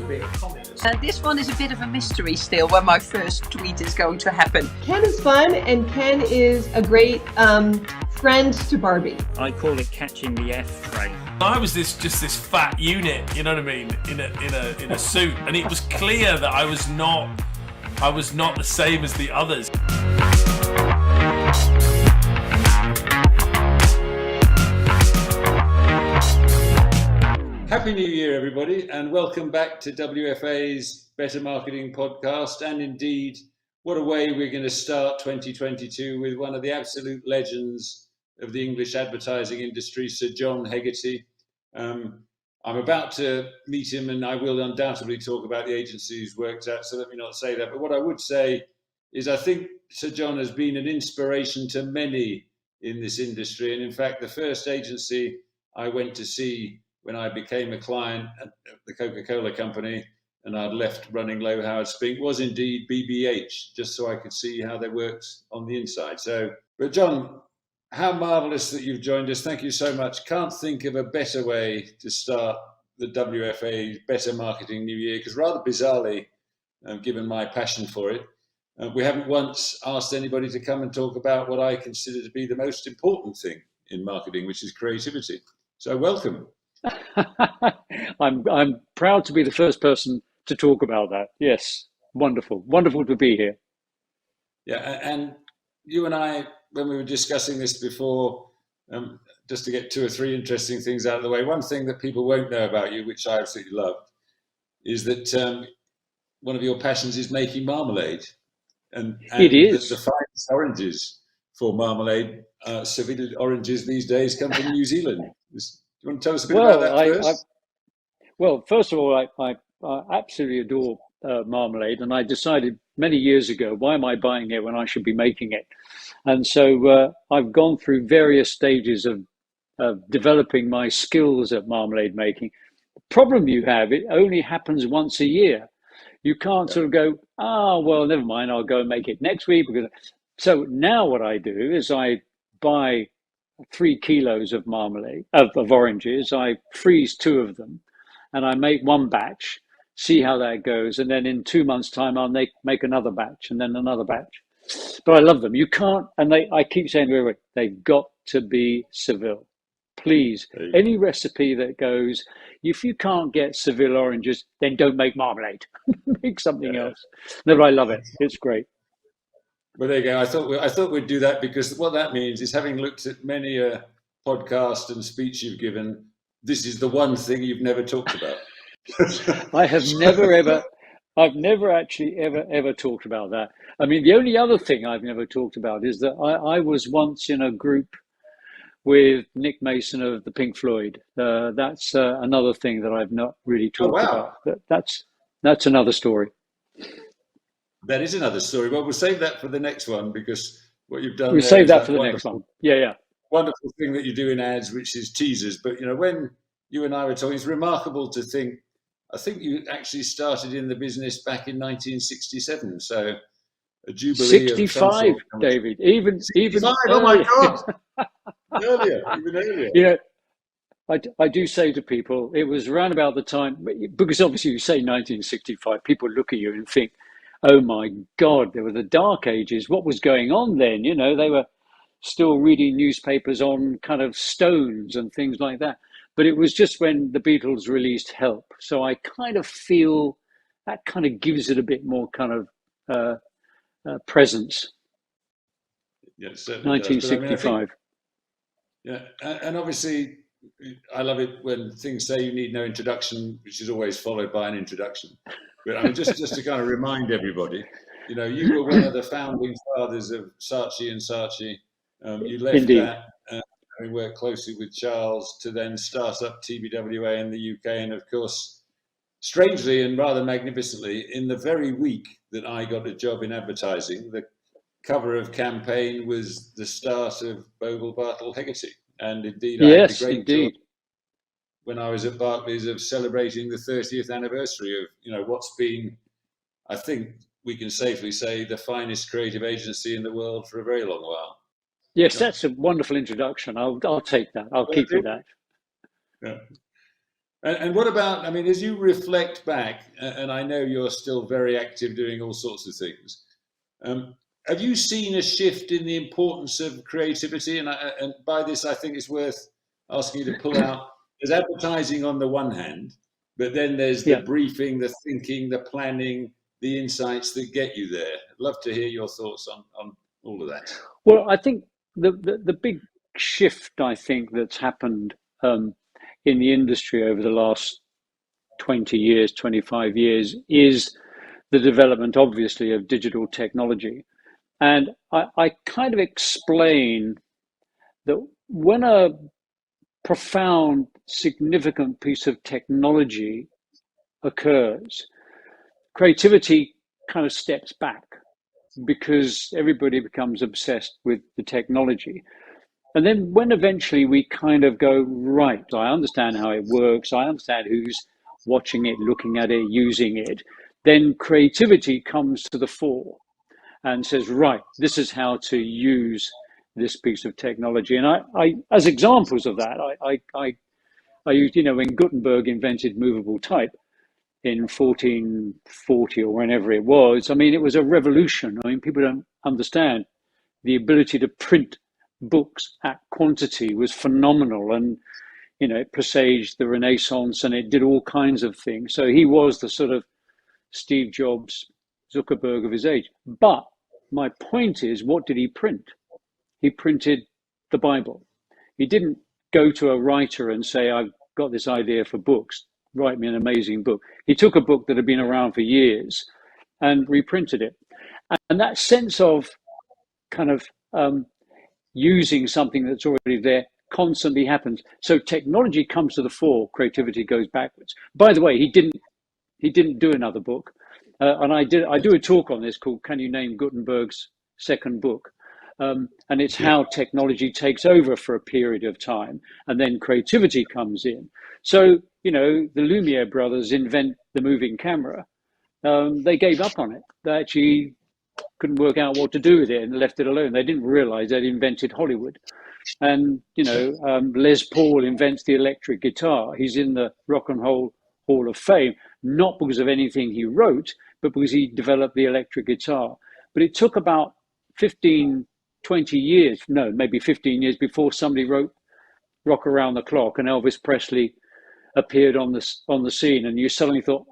be a communist. This one is a bit of a mystery still, when my first tweet is going to happen. Ken is fun, and Ken is a great friend to Barbie. I call it catching the F train. I was this fat unit, you know what I mean, in a suit, and it was clear that I was not the same as the others. Happy New Year, everybody, and welcome back to WFA's Better Marketing Podcast. And indeed, what a way we're going to start 2022 with one of the absolute legends of the English advertising industry, Sir John Hegarty. I'm about to meet him, and I will undoubtedly talk about the agency he's worked at, so let me not say that. But what I would say is I think Sir John has been an inspiration to many in this industry. And in fact, the first agency I went to see when I became a client at the Coca-Cola company and I'd left running Low Howard Spink was indeed BBH, just so I could see how they worked on the inside. But John, how marvellous that you've joined us. Thank you so much. Can't think of a better way to start the WFA Better Marketing New Year, because rather bizarrely, given my passion for it, we haven't once asked anybody to come and talk about what I consider to be the most important thing in marketing, which is creativity. So welcome. I'm proud to be the first person to talk about that. Yes, wonderful to be here. Yeah, and you and I, when we were discussing this before, just to get two or three interesting things out of the way, one thing that people won't know about you, which I absolutely love, is that one of your passions is making marmalade. And it is. The finest oranges for marmalade, Seville oranges these days, come from New Zealand. Do you want to tell us a bit about that first? Well, first of all, I absolutely adore marmalade, and I decided many years ago, why am I buying it when I should be making it? And so I've gone through various stages of developing my skills at marmalade making. The problem you have, it only happens once a year. You can't sort of go, well, never mind, I'll go and make it next week. So now what I do is I buy 3 kilos of marmalade, of oranges. I freeze 2 of them and I make one batch, see how that goes. And then in 2 months' time, I'll make another batch and then another batch. But I love them. You can't, and I keep saying, wait, they've got to be Seville. Please, any recipe that goes, if you can't get Seville oranges, then don't make marmalade. Make something else. No, but I love it. It's great. Well, there you go. I thought we'd do that because what that means is, having looked at many a podcast and speech you've given, this is the one thing you've never talked about. I've never actually ever talked about that. I mean, the only other thing I've never talked about is that I was once in a group with Nick Mason of the Pink Floyd. That's another thing that I've not really talked about. That's another story. That is another story. Well, we'll save that for the next one, because what you've done. We'll save that for the next one. Yeah. Wonderful thing that you do in ads, which is teasers. But when you and I were talking, it's remarkable to think. I think you actually started in the business back in 1967. So a jubilee. 65, David. Even 65. Oh my God! Even earlier. I do say to people, it was around about the time, because obviously you say 1965, people look at you and think, oh my God, there were the dark ages. What was going on then? They were still reading newspapers on kind of stones and things like that. But it was just when the Beatles released Help. So I kind of feel that kind of gives it a bit more kind of presence. Yeah, it certainly 1965. Does. And obviously, I love it when things say you need no introduction, which is always followed by an introduction. But I mean, just to kind of remind everybody, you were one of the founding fathers of Saatchi and Saatchi. You left Indeed. that, having worked closely with Charles, to then start up TBWA in the UK. And of course, strangely and rather magnificently, in the very week that I got a job in advertising, the cover of Campaign was the start of Bogle Bartle Hegarty. And indeed, I had the great job when I was at Barclays of celebrating the 30th anniversary of, what's been, I think we can safely say, the finest creative agency in the world for a very long while. Yes, that's a wonderful introduction. I'll take that. I'll keep with that. Yeah. And what about, I mean, as you reflect back, and I know you're still very active doing all sorts of things, have you seen a shift in the importance of creativity? And by this, I think it's worth asking you to pull out. There's advertising on the one hand, but then there's the briefing, the thinking, the planning, the insights that get you there. I'd love to hear your thoughts on all of that. Well, I think the big shift, I think, that's happened in the industry over the last 20 years, 25 years, is the development, obviously, of digital technology. And I kind of explain that when a profound, significant piece of technology occurs, creativity kind of steps back because everybody becomes obsessed with the technology. And then when eventually we kind of go, right, I understand how it works, I understand who's watching it, looking at it, using it, then creativity comes to the fore and says, right, this is how to use this piece of technology. And I as examples of that, I used, when Gutenberg invented movable type in 1440 or whenever it was, I mean, it was a revolution. I mean, people don't understand the ability to print books at quantity was phenomenal, and it presaged the Renaissance, and it did all kinds of things. So he was the sort of Steve Jobs, Zuckerberg of his age. But my point is, what did he print? He printed the Bible. He didn't go to a writer and say, I've got this idea for books, write me an amazing book. He took a book that had been around for years and reprinted it. And that sense of kind of using something that's already there constantly happens. So technology comes to the fore, creativity goes backwards. By the way, he didn't do another book, and I do a talk on this called "Can You Name Gutenberg's Second Book?" And it's how technology takes over for a period of time, and then creativity comes in. So the Lumiere brothers invent the moving camera. They gave up on it. They actually couldn't work out what to do with it and left it alone. They didn't realize they'd invented Hollywood. And, Les Paul invents the electric guitar. He's in the Rock and Roll Hall of Fame, not because of anything he wrote, but because he developed the electric guitar. But it took about 15, 20 years, no, maybe 15 years before somebody wrote Rock Around the Clock and Elvis Presley appeared on the scene, and you suddenly thought,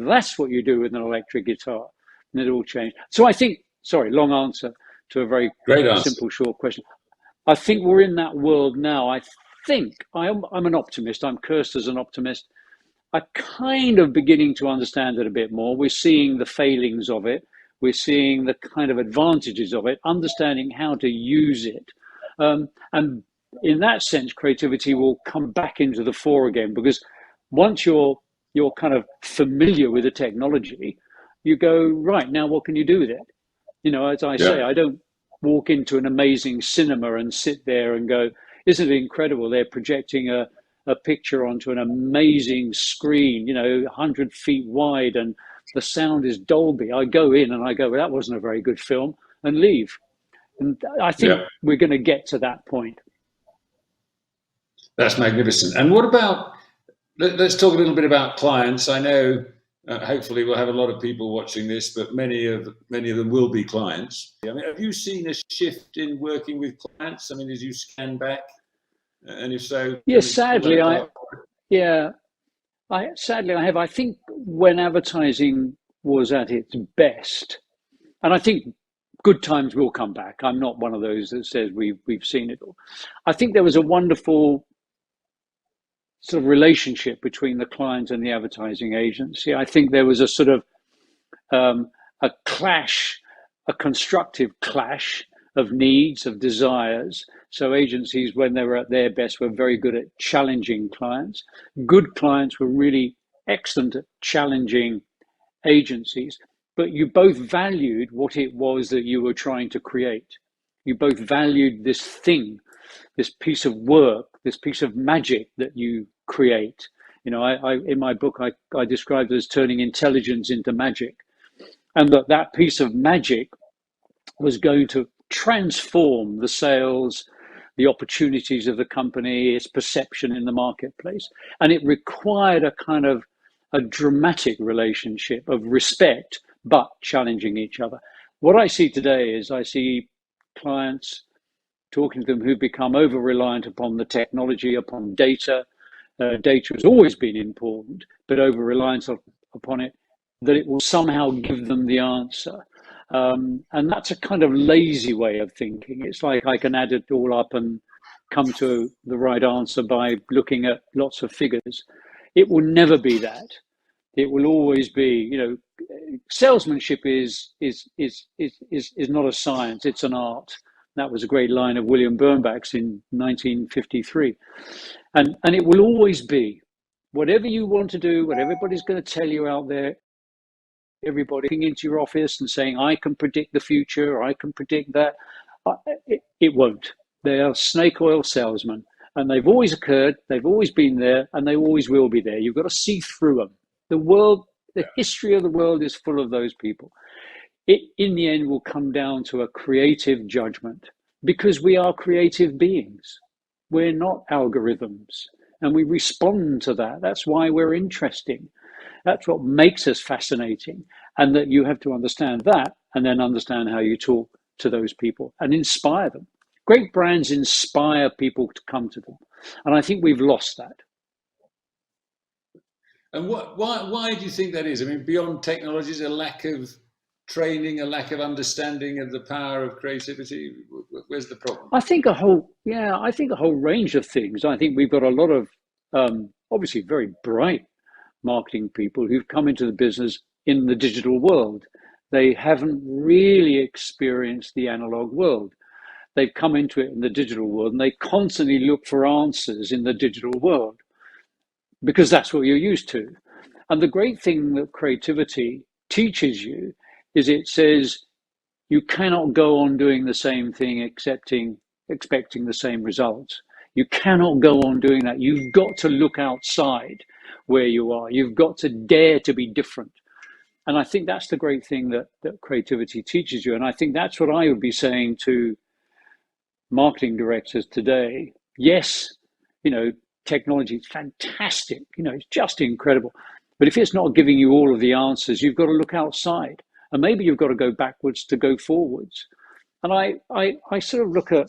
that's what you do with an electric guitar. And it all changed. So I think, sorry, long answer to a very simple, short question. I think we're in that world now. I think I'm an optimist. I'm cursed as an optimist. I'm kind of beginning to understand it a bit more. We're seeing the failings of it. We're seeing the kind of advantages of it, understanding how to use it. And in that sense, creativity will come back into the fore again, because once you're kind of familiar with the technology, you go, right, now what can you do with it? As I say, I don't walk into an amazing cinema and sit there and go, isn't it incredible? They're projecting a picture onto an amazing screen, 100 feet wide, and the sound is Dolby. I go in and I go, well, that wasn't a very good film, and leave. And I think we're going to get to that point. That's magnificent. And what about, let's talk a little bit about clients. I know hopefully we'll have a lot of people watching this, but many of them will be clients. I mean, have you seen a shift in working with clients? I mean, as you scan back, and if so, yes, sadly, I have. I think when advertising was at its best, and I think good times will come back. I'm not one of those that says we've seen it all. I think there was a wonderful sort of relationship between the client and the advertising agency. I think there was a sort of a clash, a constructive clash of needs, of desires. So agencies, when they were at their best, were very good at challenging clients. Good clients were really excellent at challenging agencies, but you both valued what it was that you were trying to create. You both valued this thing, this piece of work, this piece of magic that you create. I in my book, I described it as turning intelligence into magic, and that piece of magic was going to transform the sales, the opportunities of the company, its perception in the marketplace. And it required a kind of a dramatic relationship of respect, but challenging each other. What I see today is I see clients talking to them who become over-reliant upon the technology, upon data. Data has always been important, but over-reliance upon it, that it will somehow give them the answer. And that's a kind of lazy way of thinking. It's like I can add it all up and come to the right answer by looking at lots of figures. It will never be that. It will always be, salesmanship is not a science, it's an art. That was a great line of William Birnbach's in 1953. And it will always be, whatever you want to do, what everybody's going to tell you out there, everybody coming into your office and saying, I can predict the future, or I can predict that, it won't. They are snake oil salesmen, and they've always occurred, they've always been there, and they always will be there. You've got to see through them. The world, the history of the world is full of those people. It, in the end, will come down to a creative judgment, because we are creative beings. We're not algorithms, and we respond to that. That's why we're interesting. That's what makes us fascinating, and that you have to understand that, and then understand how you talk to those people and inspire them. Great brands inspire people to come to them, and I think we've lost that. And why do you think that is? I mean, beyond technologies, a lack of training, a lack of understanding of the power of creativity. Where's the problem? I think a whole range of things. I think we've got a lot of obviously very bright marketing people who've come into the business in the digital world. They haven't really experienced the analog world. They've come into it in the digital world, and they constantly look for answers in the digital world, because that's what you're used to. And the great thing that creativity teaches you is it says you cannot go on doing the same thing expecting the same results. You cannot go on doing that. You've got to look outside where you are. You've got to dare to be different. And I think that's the great thing that creativity teaches you. And I think that's what I would be saying to marketing directors today. Yes, technology is fantastic, it's just incredible. But if it's not giving you all of the answers, you've got to look outside, and maybe you've got to go backwards to go forwards. And I sort of look at,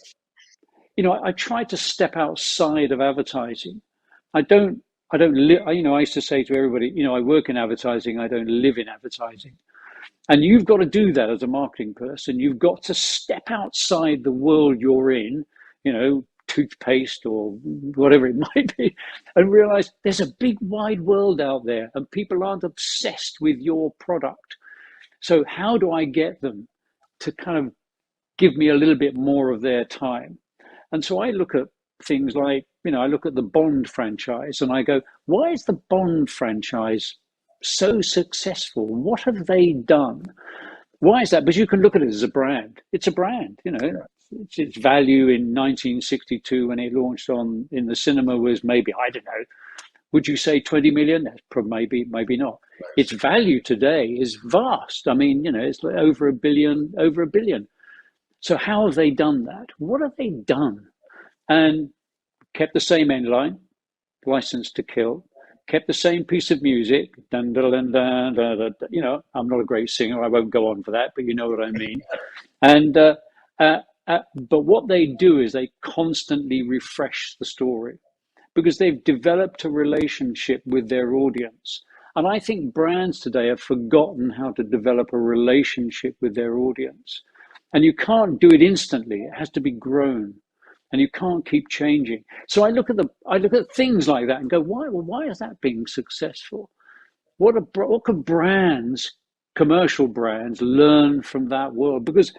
I try to step outside of advertising. I don't live, I used to say to everybody, I work in advertising, I don't live in advertising. And you've got to do that as a marketing person. You've got to step outside the world you're in, toothpaste or whatever it might be, and realize there's a big wide world out there, and people aren't obsessed with your product. So how do I get them to kind of give me a little bit more of their time? And so I look at things like, I look at the Bond franchise and I go, why is the Bond franchise so successful? What have they done? Why is that? Because you can look at it as a brand. It's a brand, its value in 1962 when it launched in the cinema was maybe, I don't know, would you say 20 million? That's probably, maybe not. Its value today is vast. I mean, it's like over a billion. So how have they done that? What have they done? And kept the same end line, License to Kill, kept the same piece of music, dun, dun, dun, dun, dun, dun, dun. I'm not a great singer, I won't go on for that, but you know what I mean. And but what they do is they constantly refresh the story, because they've developed a relationship with their audience. And I think brands today have forgotten how to develop a relationship with their audience. And you can't do it instantly. It has to be grown, and you can't keep changing. So I look at things like that and go, why is that being successful? What can brands, commercial brands, learn from that world? Because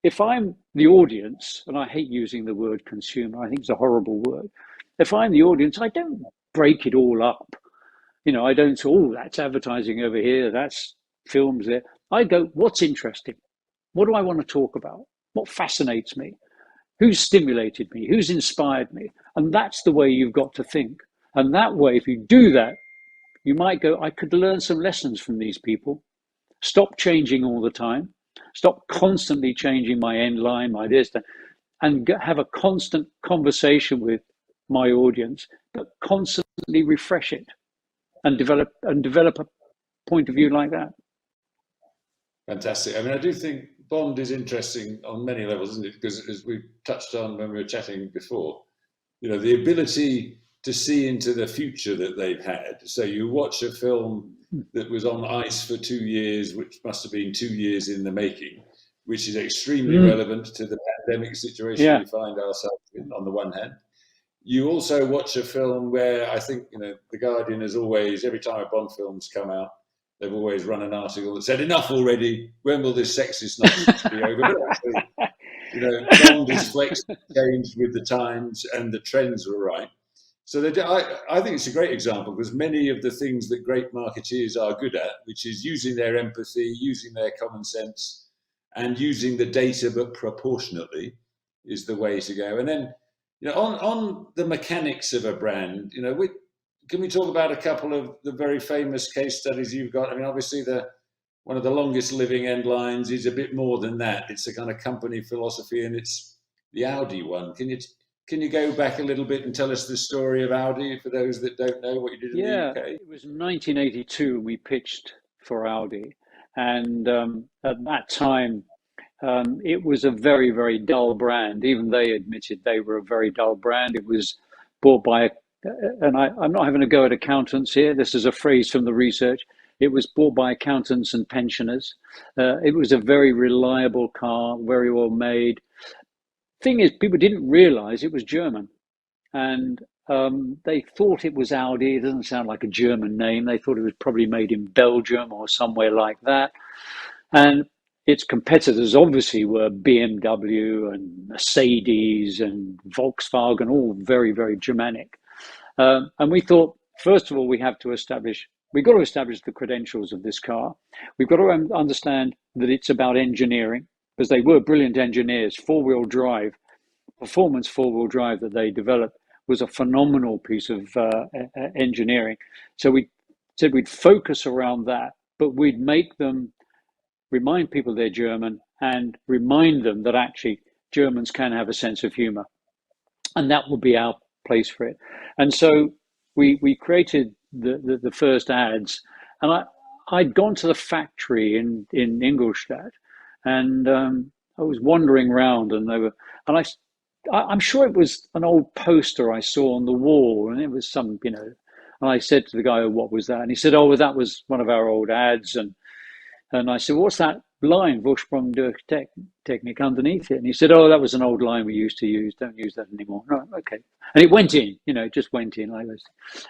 if I'm the audience, and I hate using the word consumer, I think it's a horrible word. If I'm the audience, I don't break it all up. I don't say, oh, that's advertising over here, that's films there. I go, what's interesting? What do I want to talk about? What fascinates me? Who's stimulated me? Who's inspired me? And that's the way you've got to think. And that way, if you do that, you might go, I could learn some lessons from these people. Stop changing all the time. Stop constantly changing my end line, my this, that. and have a constant conversation with my audience, but constantly refresh it and develop a point of view like that. Fantastic. I mean, I do think Bond is interesting on many levels, isn't it? Because as we touched on when we were chatting before, the ability to see into the future that they've had. So you watch a film that was on ice for 2 years, which must have been 2 years in the making, which is extremely relevant to the pandemic situation we find ourselves in, on the one hand. You also watch a film where I think, The Guardian has always, every time a Bond film's come out, they've always run an article that said, enough already, when will this sexist nonsense be over? But actually, Bond is flexed, changed with the times, and the trends were right. So I think it's a great example, because many of the things that great marketeers are good at, which is using their empathy, using their common sense, and using the data, but proportionately, is the way to go. And then, on the mechanics of a brand, can we talk about a couple of the very famous case studies you've got? I mean, obviously, one of the longest living end lines is a bit more than that. It's a kind of company philosophy, and it's the Audi one. Can you go back a little bit and tell us the story of Audi for those that don't know what you did in the UK? It was 1982 we pitched for Audi, and at that time it was a very, very dull brand. Even they admitted they were a very dull brand. It was bought by and I'm not having a go at accountants here. This is a phrase from the research. It was bought by accountants and pensioners. It was a very reliable car, very well made. Thing is, people didn't realize it was German, and they thought it was Audi. It doesn't sound like a German name. They thought it was probably made in Belgium or somewhere like that. And its competitors obviously were BMW and Mercedes and Volkswagen, all very, very Germanic. And we thought, first of all, we've got to establish the credentials of this car. We've got to understand that it's about engineering, because they were brilliant engineers. Performance four-wheel drive that they developed was a phenomenal piece of engineering. So we said we'd focus around that, but we'd make them remind people they're German and remind them that actually Germans can have a sense of humor. And that would be our place for it. And so we created the first ads, and I'd gone to the factory in Ingolstadt, and I was wandering around, and I'm sure it was an old poster I saw on the wall, and it was some, and I said to the guy, "Oh, what was that?" And he said, "Oh, well, that was one of our old ads." And I said, "What's that line, Vorsprung durch Technik, underneath it?" And he said, "Oh, that was an old line we used to use. Don't use that anymore." No, okay. And it went in, it just went in like this.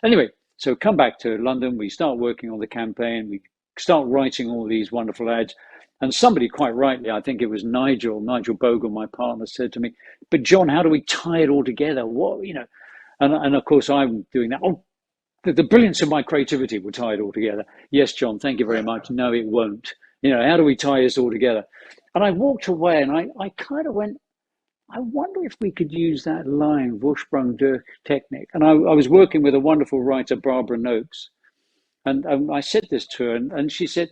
Anyway, so come back to London. We start working on the campaign. We start writing all these wonderful ads. And somebody, quite rightly, I think it was Nigel Bogle, my partner, said to me, "But John, how do we tie it all together? What, And of course, I'm doing that. Oh, the brilliance of my creativity will tie it all together. Yes, John, thank you very much. No, it won't. How do we tie this all together? And I walked away, and I kind of went, I wonder if we could use that line, Vorsprung durch Technik. And I was working with a wonderful writer, Barbara Noakes. And I said this to her, and she said,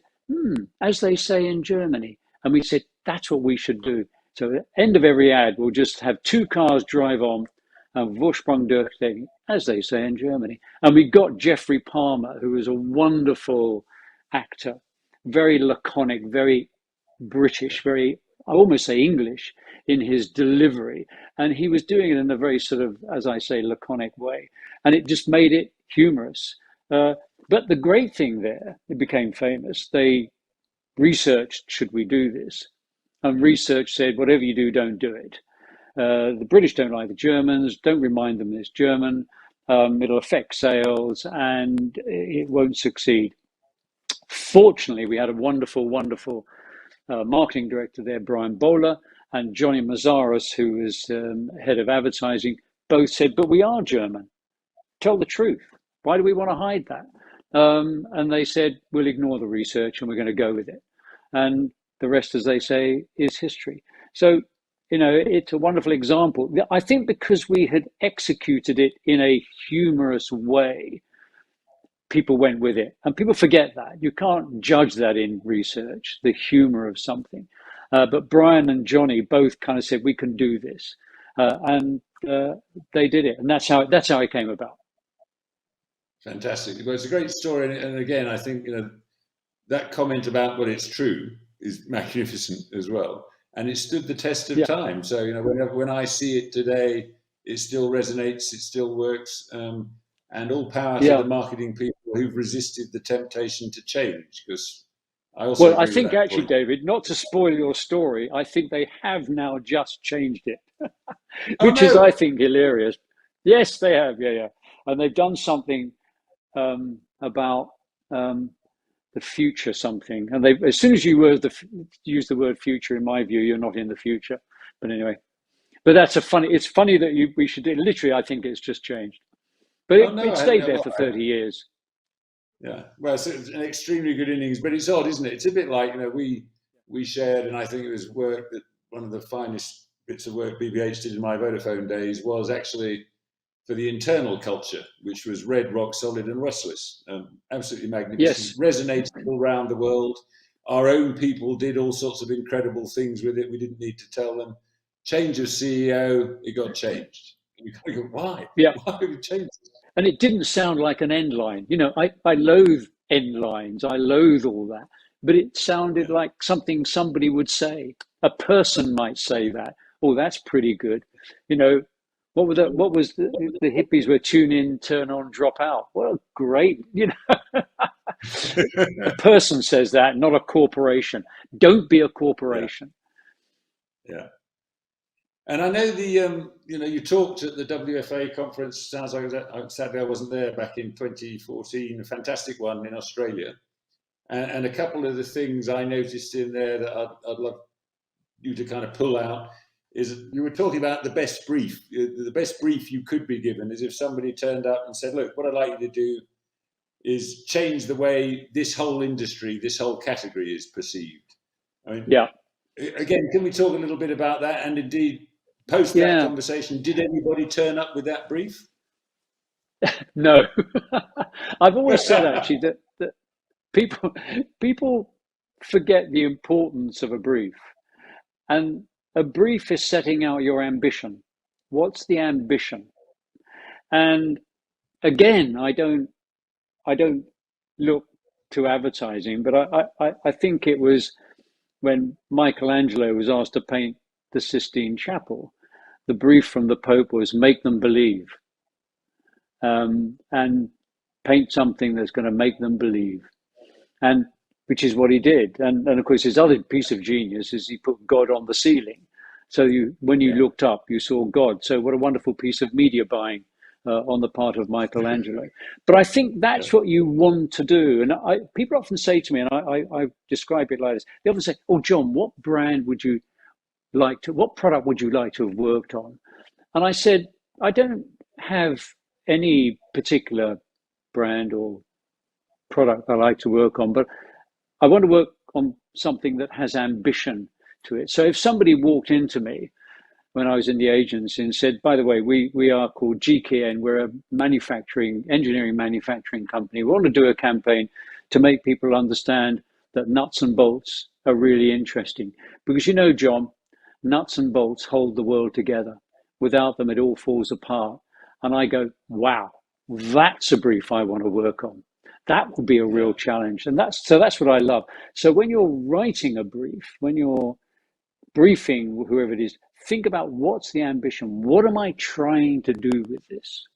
as they say in Germany. And we said, that's what we should do. So at the end of every ad, we'll just have two cars drive on, and Vorsprung durch Technik, as they say in Germany. And we got Jeffrey Palmer, who was a wonderful actor, very laconic, very British, very, I almost say English in his delivery. And he was doing it in a very sort of, as I say, laconic way. And it just made it humorous. But the great thing there, it became famous. They researched, should we do this? And research said, whatever you do, don't do it. The British don't like the Germans, don't remind them it's German. It'll affect sales and it won't succeed. Fortunately, we had a wonderful, wonderful marketing director there, Brian Bowler, and Johnny Mazzaros, who was head of advertising, both said, but we are German. Tell the truth. Why do we want to hide that? And they said, we'll ignore the research and we're going to go with it. And the rest, as they say, is history. So, it's a wonderful example. I think because we had executed it in a humorous way, people went with it. And people forget that. You can't judge that in research, the humor of something. But Brian and Johnny both kind of said, we can do this. and they did it, and that's how it came about. Fantastic. Well, it's a great story, and again, I think that comment about "but it's true" is magnificent as well, and it stood the test of time. So when I see it today, it still resonates, it still works, and all power to the marketing people who've resisted the temptation to change. Because I think actually, David, not to spoil your story, I think they have now just changed it, which is, I think, hilarious. Yes, they have. Yeah, and they've done something about the future, something. And they, as soon as you use the word future, in my view, you're not in the future. But anyway, it's funny that we should do it. Literally, I think it's just changed. But it stayed there for 30 years. Yeah, well, it's an extremely good innings, but it's odd, isn't it? It's a bit like, we shared, and I think it was work that one of the finest bits of work BBH did in my Vodafone days was actually for the internal culture, which was red, rock solid, and restless. Absolutely magnificent. Yes. Resonated all around the world. Our own people did all sorts of incredible things with it. We didn't need to tell them. Change of CEO, it got changed. And you kind of go, why? Yeah. Why have we changed it? And it didn't sound like an end line. I loathe end lines. I loathe all that. But it sounded like something somebody would say. A person might say that. Oh, that's pretty good. What was the hippies were tune in, turn on, drop out? Well, great. A person says that, not a corporation. Don't be a corporation. Yeah. And I know you talked at the WFA conference. Sounds like sadly I wasn't there back in 2014. A fantastic one in Australia, and a couple of the things I noticed in there that I'd love you to kind of pull out is you were talking about the best brief. The best brief you could be given is if somebody turned up and said, "Look, what I'd like you to do is change the way this whole industry, this whole category is perceived." I mean, again, can we talk a little bit about that? And indeed, post that conversation, did anybody turn up with that brief? No. I've always said actually that people forget the importance of a brief. And a brief is setting out your ambition. What's the ambition? And again, I don't look to advertising, but I think it was when Michelangelo was asked to paint the Sistine Chapel, the brief from the Pope was make them believe, and paint something that's going to make them believe, and which is what he did. And of course, his other piece of genius is he put God on the ceiling. So when you looked up, you saw God. So what a wonderful piece of media buying on the part of Michelangelo. But I think that's what you want to do. And people often say to me, and I describe it like this, they often say, "Oh, John, what product would you like to have worked on?" And I said, I don't have any particular brand or product I like to work on, but I want to work on something that has ambition to it. So if somebody walked into me when I was in the agency and said, "By the way, we are called GKN, we're a engineering manufacturing company. We want to do a campaign to make people understand that nuts and bolts are really interesting. Because John, nuts and bolts hold the world together. Without them, it all falls apart." And I go, wow, that's a brief I want to work on. That will be a real challenge. And that's what I love. So when you're writing a brief, when you're briefing whoever it is, think about what's the ambition? What am I trying to do with this?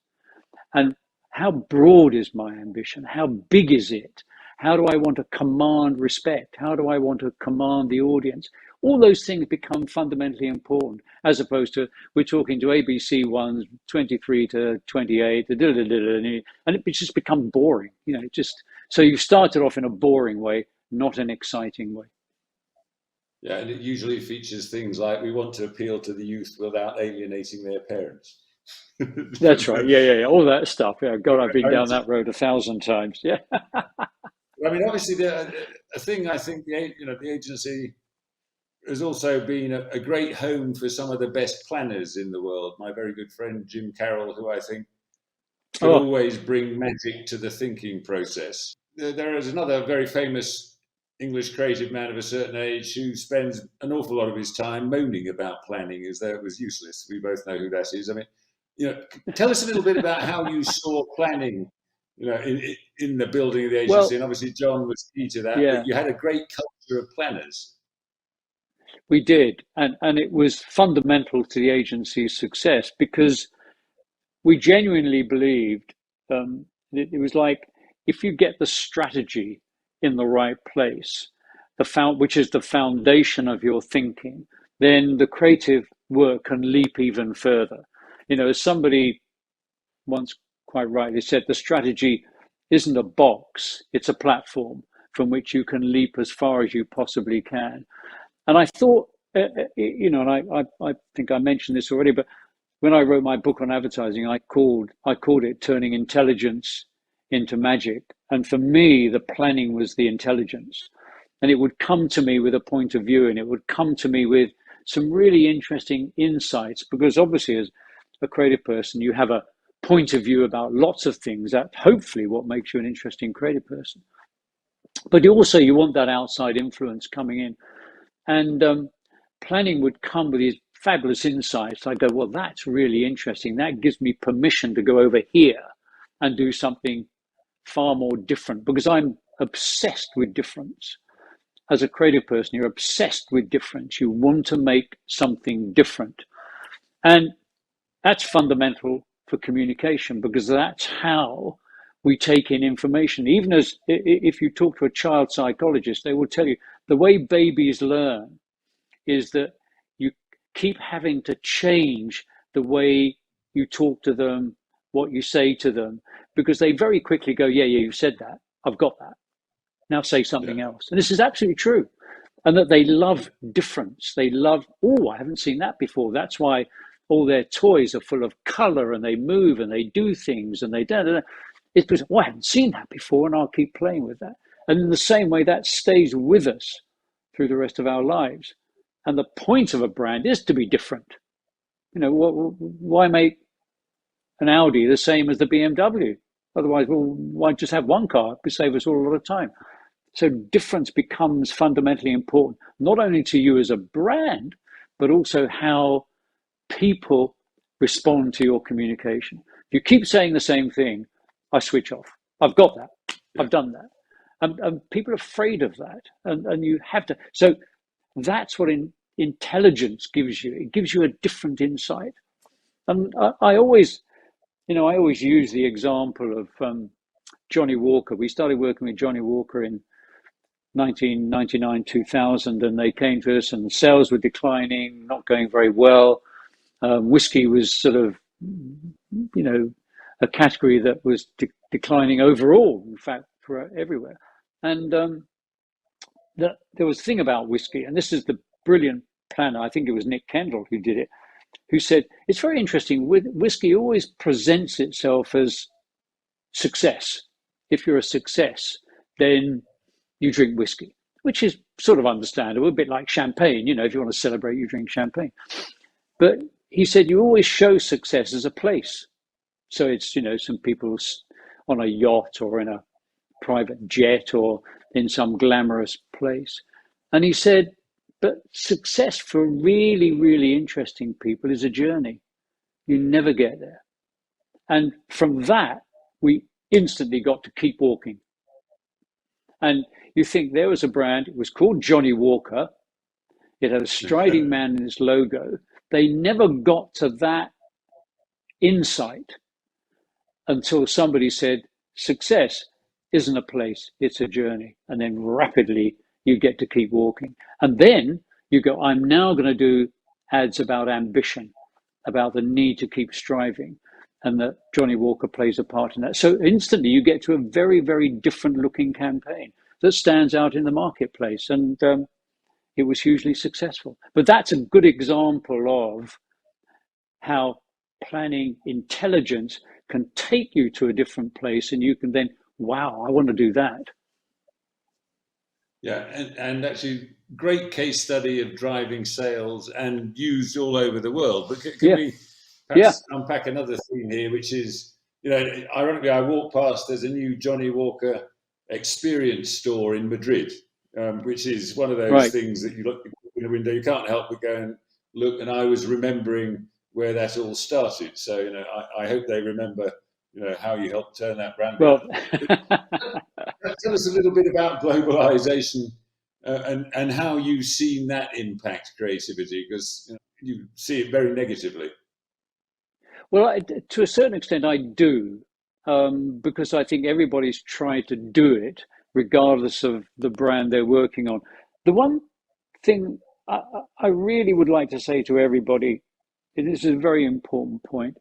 And how broad is my ambition? How big is it? How do I want to command respect? How do I want to command the audience? All those things become fundamentally important, as opposed to we're talking to ABC ones, 23 to 28, and it just becomes boring. So you started off in a boring way, not an exciting way. Yeah, and it usually features things like we want to appeal to the youth without alienating their parents. That's right. Yeah. All that stuff. Yeah, God, I've been down that road 1,000 times. Yeah. I mean, obviously, a thing I think the agency has also been a great home for some of the best planners in the world. My very good friend Jim Carroll, who I think can always bring magic to the thinking process. There is another very famous English creative man of a certain age who spends an awful lot of his time moaning about planning as though it was useless. We both know who that is. I mean, tell us a little bit about how you saw planning, in the building of the agency. Well, and obviously John was key to that, yeah, but you had a great culture of planners. we did. And it was fundamental to the agency's success because we genuinely believed it was like if you get the strategy in the right place, which is the foundation of your thinking, then the creative work can leap even further. As somebody once quite rightly said, the strategy isn't a box, it's a platform from which you can leap as far as you possibly can. And I thought, and I think I mentioned this already, but when I wrote my book on advertising, I called it Turning Intelligence into Magic. And for me, the planning was the intelligence. And it would come to me with a point of view, and it would come to me with some really interesting insights, because obviously as a creative person, you have a point of view about lots of things. That hopefully what makes you an interesting creative person. But you want that outside influence coming in. And planning would come with these fabulous insights. I go, well, that's really interesting. That gives me permission to go over here and do something far more different, because I'm obsessed with difference. As a creative person, you're obsessed with difference. You want to make something different. And that's fundamental for communication, because that's how we take in information. Even as if you talk to a child psychologist, they will tell you the way babies learn is that you keep having to change the way you talk to them, what you say to them, because they very quickly go, yeah, you said that. I've got that. Now say something else. And this is absolutely true. And that they love difference. They love, I haven't seen that before. That's why all their toys are full of color and they move and they do things and they da. It's because, I haven't seen that before, and I'll keep playing with that. And in the same way, that stays with us through the rest of our lives. And the point of a brand is to be different. Why make an Audi the same as the BMW? Otherwise, why just have one car? It would save us all a lot of time. So difference becomes fundamentally important, not only to you as a brand, but also how people respond to your communication. If you keep saying the same thing, I switch off. I've got that. I've done that. And people are afraid of that. And you have to. So that's what intelligence gives you. It gives you a different insight. And I always use the example of Johnny Walker. We started working with Johnny Walker in 1999, 2000, and they came to us and sales were declining, not going very well. Whiskey was sort of, a category that was declining overall, in fact, for everywhere. And there was a thing about whiskey, and this is the brilliant planner, I think it was Nick Kendall who did it, who said, it's very interesting, whiskey always presents itself as success. If you're a success, then you drink whiskey, which is sort of understandable, a bit like champagne. If you want to celebrate, you drink champagne. But he said, you always show success as a place. So it's, some people on a yacht or in a private jet or in some glamorous place. And he said, but success for really, really interesting people is a journey. You never get there. And from that, we instantly got to keep walking. And you think there was a brand, it was called Johnny Walker. It had a striding man in its logo. They never got to that insight until somebody said, success isn't a place, it's a journey. And then rapidly you get to keep walking. And then you go, I'm now going to do ads about ambition, about the need to keep striving, and that Johnny Walker plays a part in that. So instantly you get to a very, very different looking campaign that stands out in the marketplace. And it was hugely successful. But that's a good example of how planning intelligence can take you to a different place, and you can then, wow, I want to do that. Yeah, and actually, great case study of driving sales and used all over the world. But can we perhaps unpack another theme here, which is, ironically, I walked past, there's a new Johnny Walker experience store in Madrid. which is one of those Right. things that you look in the window, you can't help but go and look. And I was remembering where that all started. So, I hope they remember, how you helped turn that brand Well, around. Tell us a little bit about globalization and how you've seen that impact creativity, because you see it very negatively. well, to a certain extent, I do, because I think everybody's tried to do it, regardless of the brand they're working on. The one thing I really would like to say to everybody, and this is a very important point,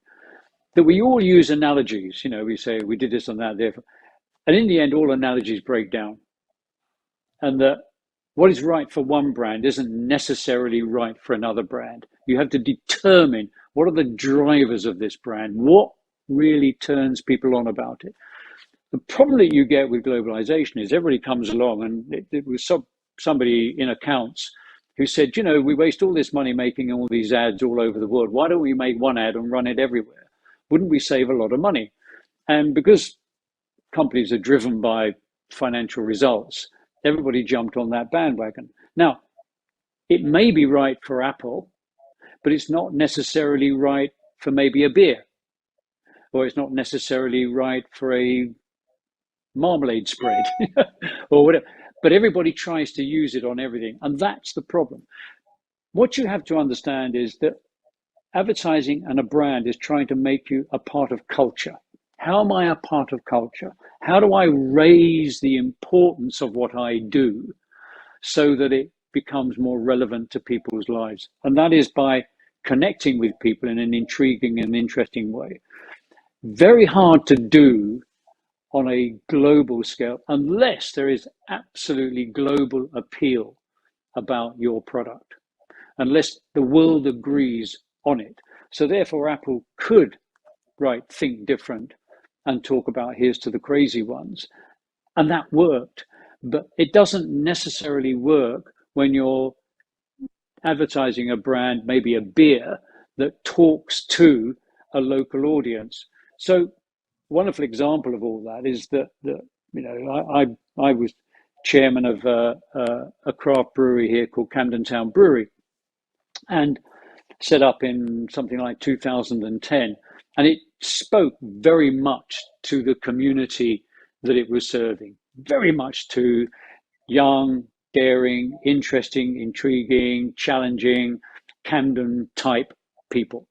that we all use analogies. We say we did this and that, therefore, and in the end, all analogies break down, and that what is right for one brand isn't necessarily right for another brand. You have to determine what are the drivers of this brand, what really turns people on about it. The problem that you get with globalization is everybody comes along, and it was somebody in accounts who said, we waste all this money making all these ads all over the world. Why don't we make one ad and run it everywhere? Wouldn't we save a lot of money? And because companies are driven by financial results, everybody jumped on that bandwagon. Now, it may be right for Apple, but it's not necessarily right for maybe a beer, or it's not necessarily right for a marmalade spread or whatever. But everybody tries to use it on everything, and that's the problem. What you have to understand is that advertising and a brand is trying to make you a part of culture. How am I a part of culture? How do I raise the importance of what I do so that it becomes more relevant to people's lives? And that is by connecting with people in an intriguing and interesting way. Very hard to do on a global scale unless there is absolutely global appeal about your product, unless the world agrees on it. So therefore, Apple could think different and talk about here's to the crazy ones. And that worked. But it doesn't necessarily work when you're advertising a brand, maybe a beer, that talks to a local audience. So wonderful example of all that is that I was chairman of a craft brewery here called Camden Town Brewery, and set up in something like 2010, and it spoke very much to the community that it was serving, very much to young, daring, interesting, intriguing, challenging, Camden type people.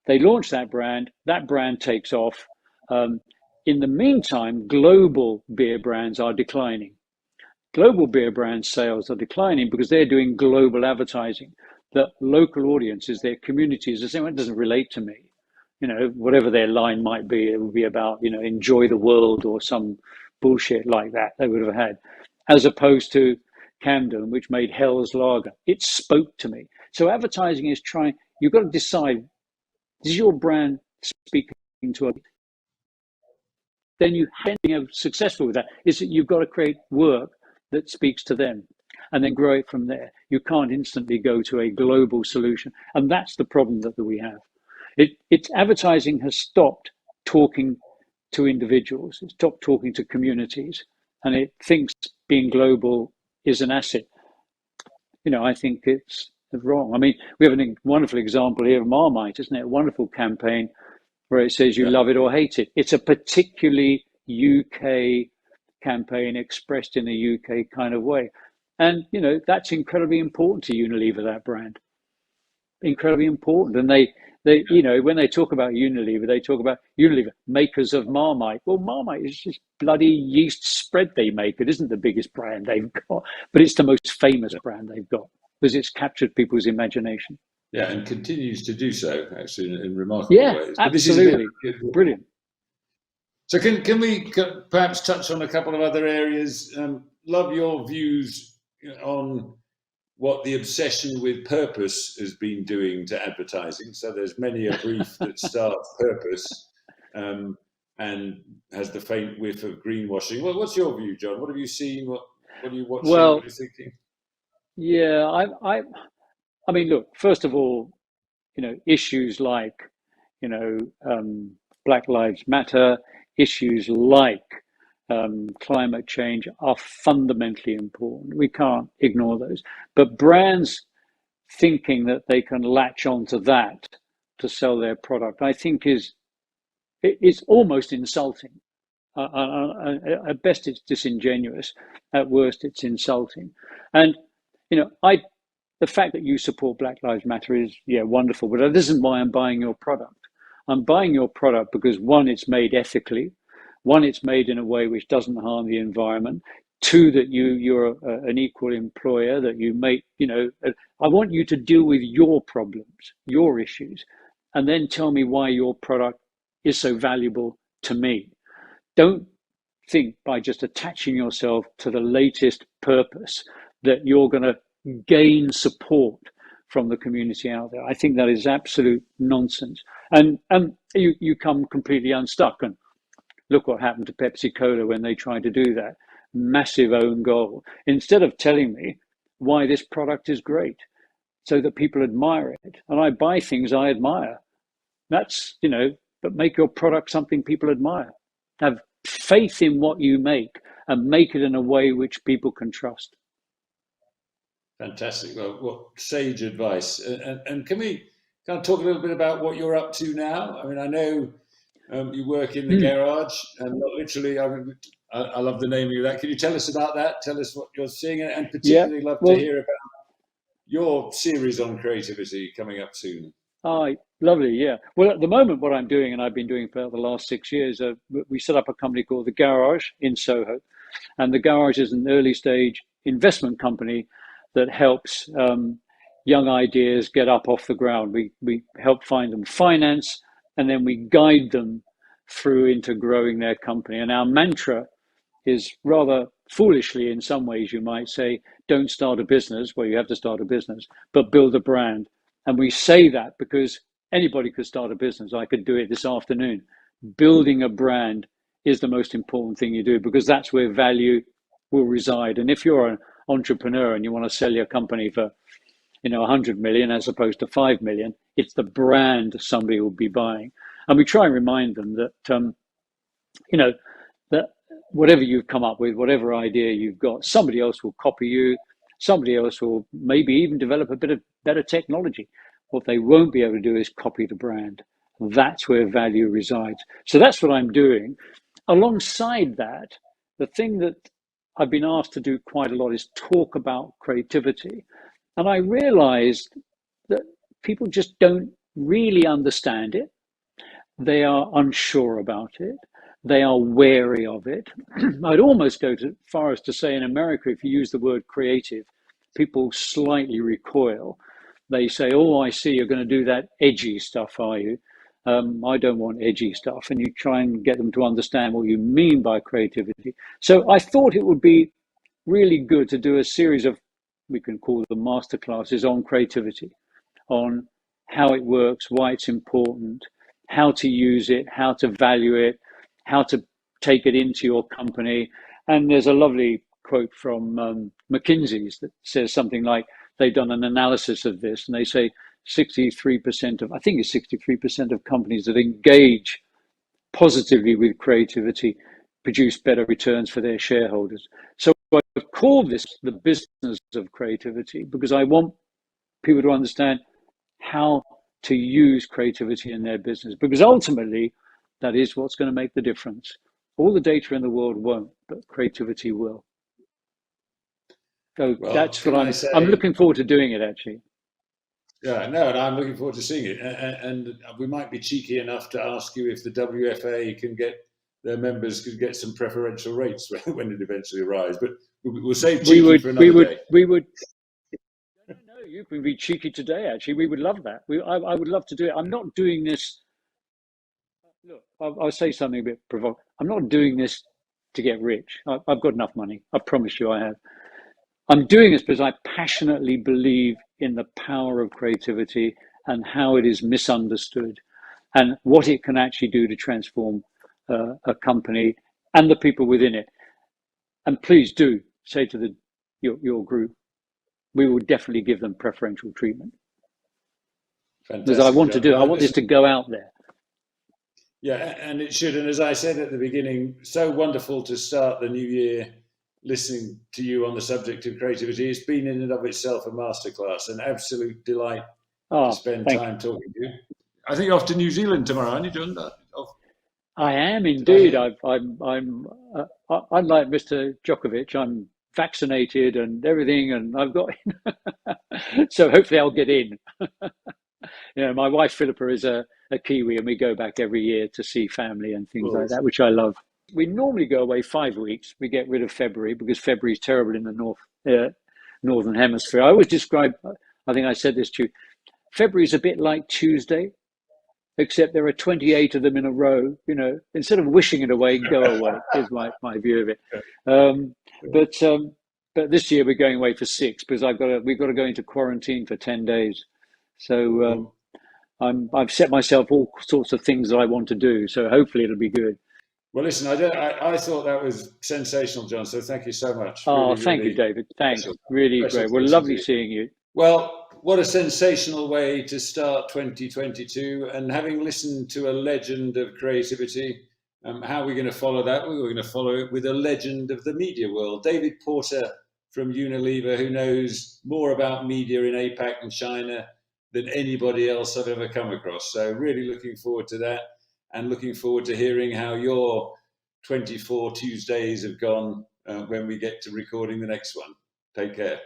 They launched that brand takes off. In the meantime, global beer brands are declining. Global beer brand sales are declining because they're doing global advertising. The local audiences, their communities, are saying, well, it doesn't relate to me. Whatever their line might be, it would be about, enjoy the world or some bullshit like that they would have had, as opposed to Camden, which made Hell's Lager. It spoke to me. So advertising is you've got to decide, is your brand speaking to a... Then being successful with that is that you've got to create work that speaks to them and then grow it from there. You can't instantly go to a global solution. And that's the problem that we have. It's advertising has stopped talking to individuals. It's stopped talking to communities, and it thinks being global is an asset. I think it's wrong. I mean, we have a wonderful example here of Marmite, isn't it? A wonderful campaign where it says you love it or hate it. It's a particularly UK campaign expressed in a UK kind of way. And, that's incredibly important to Unilever, that brand. Incredibly important. And they when they talk about Unilever, they talk about Unilever, makers of Marmite. Well, Marmite is just bloody yeast spread they make. It isn't the biggest brand they've got, but it's the most famous brand they've got because it's captured people's imagination. Yeah, and continues to do so, actually, in remarkable ways. But absolutely. Brilliant. So can we perhaps touch on a couple of other areas? Love your views on what the obsession with purpose has been doing to advertising. So there's many a brief that starts purpose and has the faint whiff of greenwashing. Well, what's your view, John? What have you seen? What are you watching? Well, what are you thinking? Yeah, I mean, look, first of all, issues like, Black Lives Matter, issues like climate change are fundamentally important. We can't ignore those. But brands thinking that they can latch onto that to sell their product, I think is almost insulting. At best, it's disingenuous. At worst, it's insulting. And the fact that you support Black Lives Matter is wonderful, but that isn't why I'm buying your product. I'm buying your product because one, it's made ethically. One, it's made in a way which doesn't harm the environment. Two, that you're an equal employer, that you make, I want you to deal with your problems, your issues, and then tell me why your product is so valuable to me. Don't think by just attaching yourself to the latest purpose that you're going to gain support from the community out there. I think that is absolute nonsense. And you come completely unstuck. And look what happened to Pepsi Cola when they tried to do that. Massive own goal. Instead of telling me why this product is great so that people admire it. And I buy things I admire. That's, but make your product something people admire. Have faith in what you make and make it in a way which people can trust. Fantastic. Well, what sage advice. And can we kind of talk a little bit about what you're up to now? I mean, I know you work in the garage, and not literally, I love the name of that. Can you tell us about that? Tell us what you're seeing, and particularly love to hear about your series on creativity coming up soon. Lovely, yeah. Well, at the moment, what I'm doing, and I've been doing for the last 6 years, we set up a company called The Garage in Soho. And The Garage is an early stage investment company that helps young ideas get up off the ground. We help find them finance, and then we guide them through into growing their company. And our mantra is rather foolishly, in some ways, you might say, don't start a business, well, you have to start a business, but build a brand. And we say that because anybody could start a business. I could do it this afternoon. Building a brand is the most important thing you do, because that's where value will reside. And if you're an entrepreneur and you want to sell your company for 100 million as opposed to 5 million, it's the brand somebody will be buying. And we try and remind them that that whatever you've come up with, whatever idea you've got, somebody else will copy you, somebody else will maybe even develop a bit of better technology. What they won't be able to do is copy the brand. That's where value resides. So that's what I'm doing. Alongside that, the thing that I've been asked to do quite a lot is talk about creativity. And I realized that people just don't really understand it. They are unsure about it. They are wary of it. I'd almost go as far as to say, in America, if you use the word creative, people slightly recoil. They say, oh, I see, you're going to do that edgy stuff, are you? I don't want edgy stuff. And you try and get them to understand what you mean by creativity. So I thought it would be really good to do a series of, we can call them masterclasses on creativity, on how it works, why it's important, how to use it, how to value it, how to take it into your company. And there's a lovely quote from McKinsey's that says something like, they've done an analysis of this, and they say 63% of, I think it's 63% of companies that engage positively with creativity produce better returns for their shareholders. So I've called this the business of creativity, because I want people to understand how to use creativity in their business, because ultimately that is what's going to make the difference. All the data in the world won't, but creativity will. So that's what I'm looking forward to doing it, actually. Yeah, no, and I'm looking forward to seeing it. And we might be cheeky enough to ask you if the WFA can get their members could get some preferential rates when it eventually arrives. But we'll save cheeky for another day. We would. No, you can be cheeky today. Actually, we would love that. I would love to do it. I'm not doing this. Look, I'll say something a bit provocative. I'm not doing this to get rich. I've got enough money. I promise you, I have. I'm doing this because I passionately believe in the power of creativity and how it is misunderstood and what it can actually do to transform a company and the people within it. And please do say to your group, we will definitely give them preferential treatment. Fantastic. Because I want to do it. I want this to go out there. Yeah, and it should. And as I said at the beginning, so wonderful to start the new year listening to you on the subject of creativity. It's been in and of itself a masterclass, an absolute delight to spend time talking to you. I think you're off to New Zealand tomorrow, aren't you, John? I am indeed. I'm unlike Mr. Djokovic. I'm vaccinated and everything, and I've got so hopefully I'll get in. My wife Philippa is a Kiwi, and we go back every year to see family and things like that, which I love. We normally go away 5 weeks. We get rid of February because February is terrible in the northern hemisphere. I always describe, I think I said this to you, February is a bit like Tuesday, except there are 28 of them in a row. Instead of wishing it away, go away is my view of it. But this year we're going away for 6 because we've got to go into quarantine for 10 days. So I've set myself all sorts of things that I want to do. So hopefully it'll be good. Well, listen, I thought that was sensational, John. So thank you so much. Oh, thank you, David. Thanks. Really great. Well, lovely seeing you. Well, what a sensational way to start 2022. And having listened to a legend of creativity, how are we going to follow that? We're going to follow it with a legend of the media world, David Porter from Unilever, who knows more about media in APAC and China than anybody else I've ever come across. So really looking forward to that, and looking forward to hearing how your 24 Tuesdays have gone when we get to recording the next one. Take care.